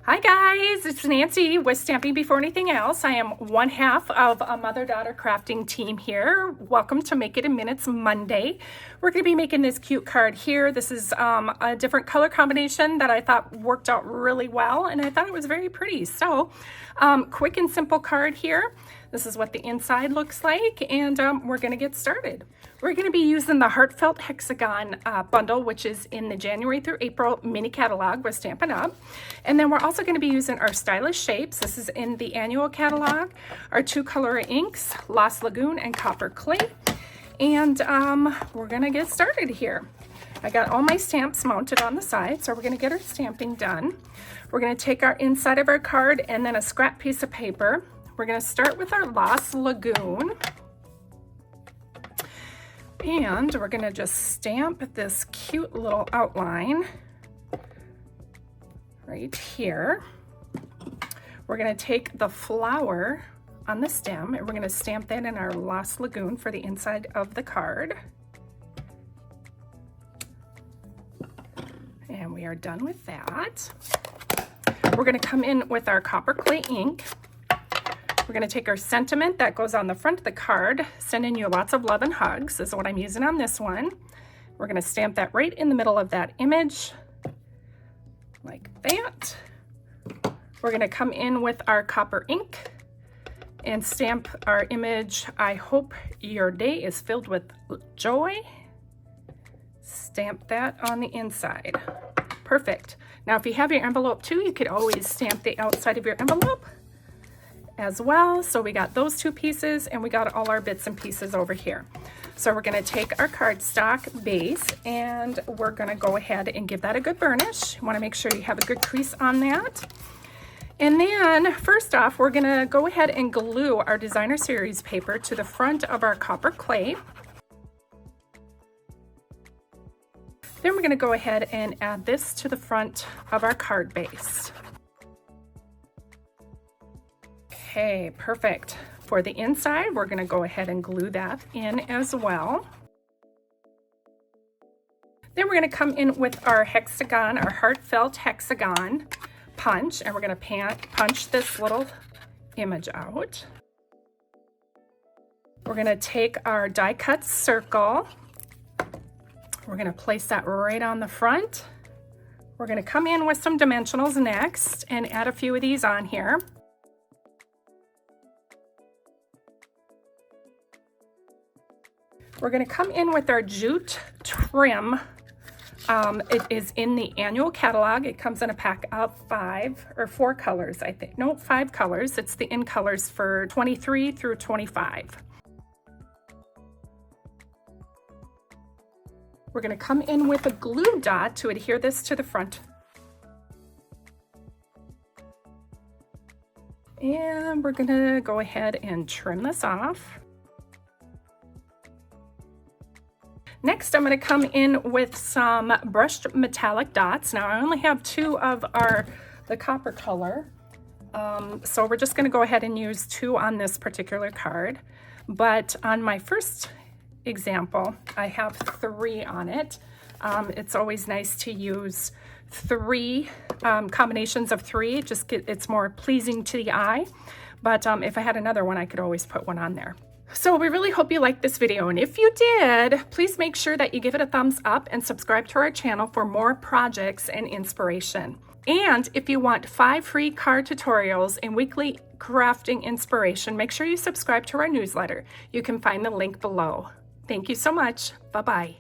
Hi guys, it's Nancy with Stamping Before Anything Else. I am one half of a mother-daughter crafting team here. Welcome to Make It in Minutes Monday. We're going to be making this cute card here. This is a different color combination that I thought worked out really well, and I thought it was very pretty. So, quick and simple card here. This is what the inside looks like, and we're going to get started. We're going to be using the Heartfelt Hexagon bundle, which is in the January through April mini catalog with Stampin' Up. And then we're also going to be using our Stylish Shapes. This is in the annual catalog. Our two color inks, Lost Lagoon and Copper Clay. And we're going to get started here. I got all my stamps mounted on the side, so we're going to get our stamping done. We're going to take our inside of our card and then a scrap piece of paper. We're going to start with our Lost Lagoon. And we're going to just stamp this cute little outline right here. We're going to take the flower on the stem and we're going to stamp that in our Lost Lagoon for the inside of the card. And we are done with that. We're going to come in with our Copper Clay ink. We're going to take our sentiment that goes on the front of the card, sending you lots of love and hugs. This is what I'm using on this one. We're going to stamp that right in the middle of that image, like that. We're going to come in with our copper ink and stamp our image, I hope your day is filled with joy. Stamp that on the inside. Perfect. Now, if you have your envelope too, you could always stamp the outside of your envelope as well. So we got those two pieces and we got all our bits and pieces over here. So we're going to take our cardstock base and we're going to go ahead and give that a good burnish. You want to make sure you have a good crease on that. And then first off, we're going to go ahead and glue our designer series paper to the front of our copper clay. Then we're going to go ahead and add this to the front of our card base. Okay, perfect. For the inside, we're going to go ahead and glue that in as well. Then we're going to come in with our hexagon, our Heartfelt Hexagon punch, and we're going to punch this little image out. We're going to take our die cut circle. We're going to place that right on the front. We're going to come in with some dimensionals next and add a few of these on here. We're going to come in with our jute trim. It is in the annual catalog. It comes in a pack of 5 or 4 colors, I think. No, 5 colors. It's the in colors for 23 through 25. We're going to come in with a glue dot to adhere this to the front. And we're going to go ahead and trim this off. Next, I'm going to come in with some brushed metallic dots. Now, I only have 2 of the copper color, so we're just going to go ahead and use 2 on this particular card. But on my first example, I have 3 on it. It's always nice to use 3 combinations of 3. It's more pleasing to the eye. But if I had another one, I could always put one on there. So we really hope you liked this video, and if you did, please make sure that you give it a thumbs up and subscribe to our channel for more projects and inspiration. And if you want 5 free card tutorials and weekly crafting inspiration, make sure you subscribe to our newsletter. You can find the link below. Thank you so much. Bye-bye.